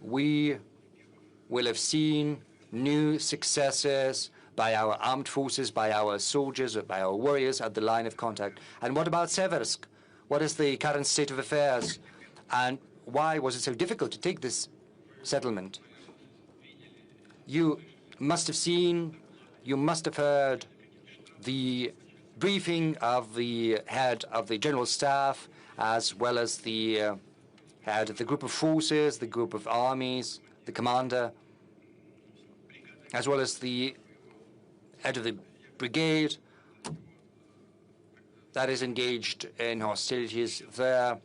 we will have seen new successes by our armed forces, by our soldiers, by our warriors at the line of contact. And what about Siversk? What is the current state of affairs? And why was it so difficult to take this settlement? You must have seen, you must have heard the briefing of the head of the General Staff, as well as the head of the group of forces, the group of armies, the commander, as well as the head of the brigade that is engaged in hostilities there.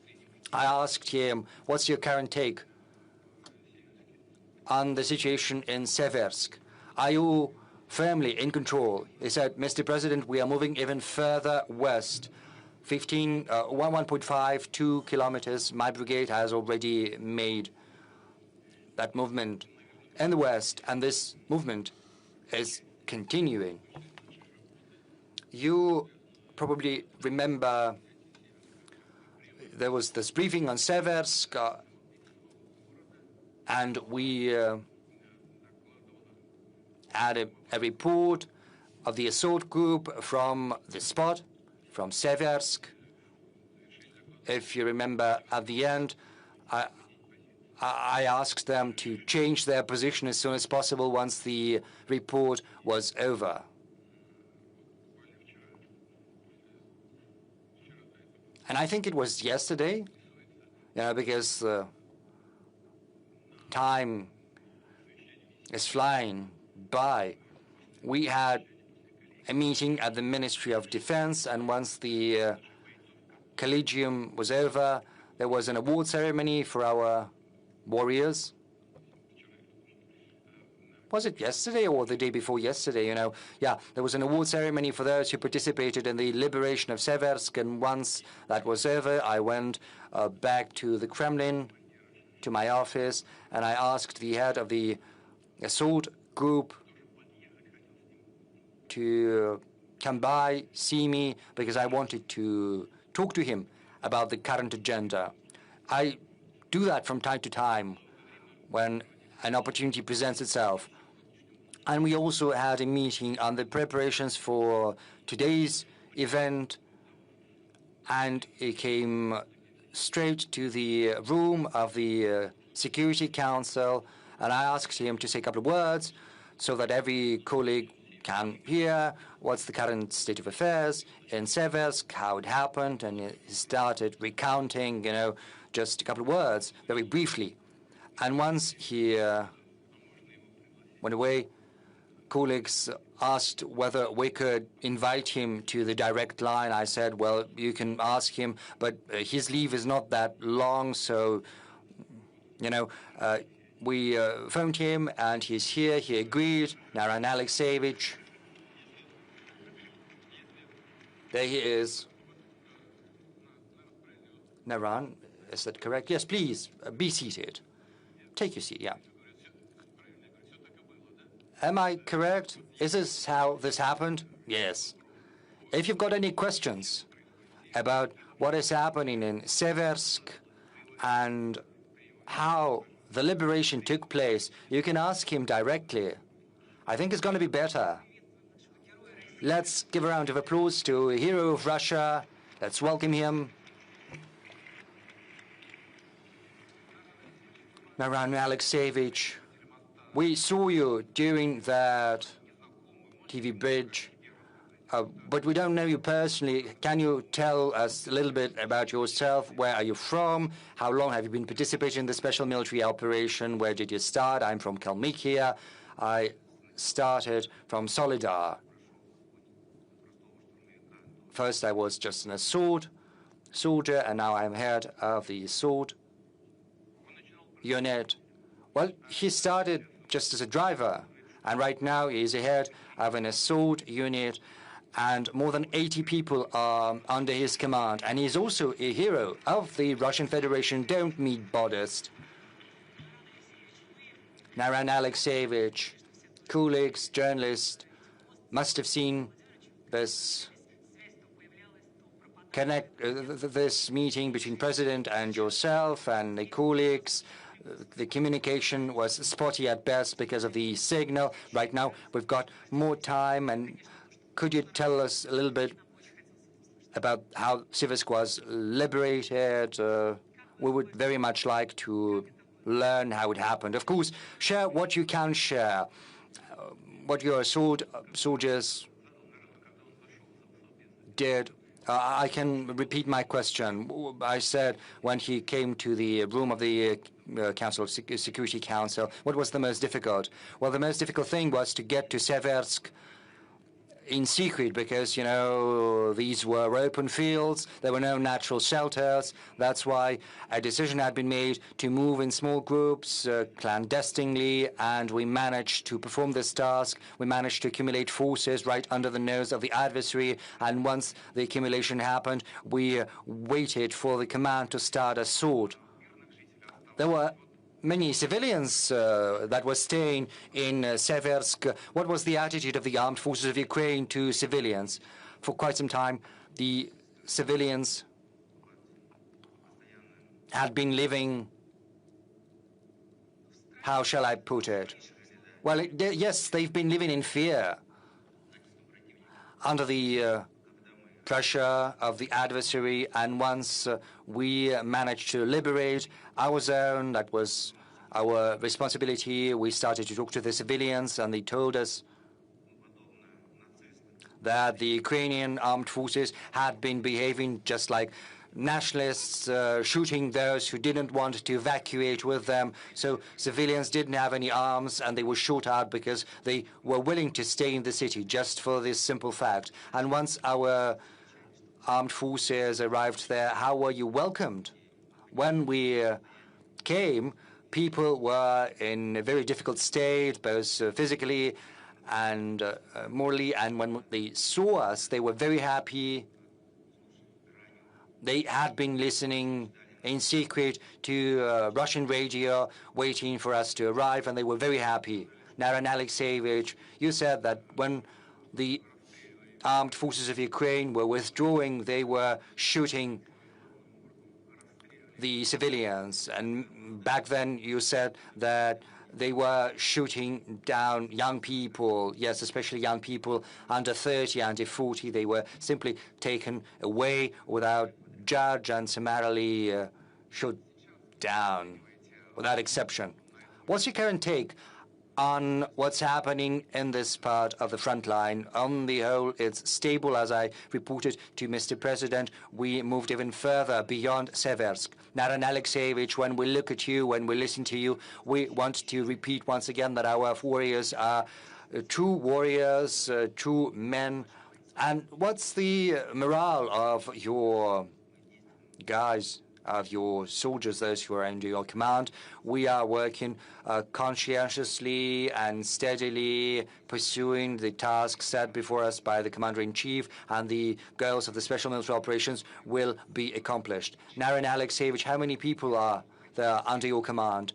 I asked him, what's your current take on the situation in Seversk? Are you firmly in control? He said, Mr. President, we are moving even further west. 1.5, 2 kilometers. My brigade has already made that movement in the west, and this movement is continuing. You probably remember there was this briefing on Seversk, and we had a report of the assault group from the spot, from Seversk. If you remember, at the end, I asked them to change their position as soon as possible once the report was over. And I think it was yesterday, because time is flying by. We had a meeting at the Ministry of Defense, and once the collegium was over, there was an award ceremony for our warriors. Was it yesterday or the day before yesterday? Yeah, there was an award ceremony for those who participated in the liberation of Seversk, and once that was over, I went back to the Kremlin, to my office, and I asked the head of the assault group to come by, see me, because I wanted to talk to him about the current agenda. I do that from time to time when an opportunity presents itself. And we also had a meeting on the preparations for today's event, and he came straight to the room of the Security Council, and I asked him to say a couple of words so that every colleague can hear what's the current state of affairs in Seversk, how it happened, and he started recounting, just a couple of words, very briefly. And once he went away, colleagues asked whether we could invite him to the direct line. I said, well, you can ask him, but his leave is not that long, so, we phoned him, and he's here. He agreed. Naran Alexeyevich. There he is. Naran, is that correct? Yes, please, be seated. Take your seat, yeah. Am I correct? Is this how this happened? Yes. If you've got any questions about what is happening in Seversk and how the liberation took place, you can ask him directly. I think it's going to be better. Let's give a round of applause to a hero of Russia. Let's welcome him. Naran Alexeyevich, we saw you during that TV bridge, but we don't know you personally. Can you tell us a little bit about yourself? Where are you from? How long have you been participating in the special military operation? Where did you start? I'm from Kalmykia. I started from Solidar. First, I was just an assault soldier, and now I'm head of the assault unit. Well, he started just as a driver, and right now he's the head of an assault unit, and more than 80 people are under his command. And he's also a hero of the Russian Federation. Don't be modest. Naran Alexeyevich, colleagues, journalists, must have seen this this meeting between President and yourself and the colleagues The communication was spotty at best because of the signal. Right now, we've got more time. And could you tell us a little bit about how Siversk was liberated? We would very much like to learn how it happened. Of course, share what you can share, what your soldiers did. I can repeat my question. I said when he came to the room of the Security Council, what was the most difficult? Well, the most difficult thing was to get to Seversk in secret because, you know, these were open fields. There were no natural shelters. That's why a decision had been made to move in small groups, clandestinely, and we managed to perform this task. We managed to accumulate forces right under the nose of the adversary, and once the accumulation happened, we waited for the command to start assault. There were many civilians that were staying in Seversk. What was the attitude of the armed forces of Ukraine to civilians? For quite some time, the civilians had been living, how shall I put it? Well, yes, they've been living in fear under the pressure of the adversary, and once we managed to liberate our zone, that was our responsibility. We started to talk to the civilians, and they told us that the Ukrainian armed forces had been behaving just like nationalists, shooting those who didn't want to evacuate with them. So civilians didn't have any arms, and they were shot out because they were willing to stay in the city just for this simple fact. And once our armed forces arrived there, how were you welcomed? When we came, people were in a very difficult state, both physically and morally, and when they saw us, they were very happy. They had been listening in secret to Russian radio, waiting for us to arrive, and they were very happy. Naran Alexeyevich, you said that when the armed forces of Ukraine were withdrawing, they were shooting the civilians. And back then you said that they were shooting down young people, yes, especially young people under 30, under 40. They were simply taken away without judge and summarily shot down without exception. What's your current take on what's happening in this part of the front line? On the whole, it's stable. As I reported to Mr. President, we moved even further beyond Seversk. Naran Alexeyevich, when we look at you, when we listen to you, we want to repeat once again that our warriors are true warriors, true men. And what's the morale of your guys, of your soldiers, those who are under your command? We are working conscientiously and steadily, pursuing the tasks set before us by the Commander-in-Chief, and the goals of the Special Military Operations will be accomplished. Naran Alexeyevich, how many people are there under your command?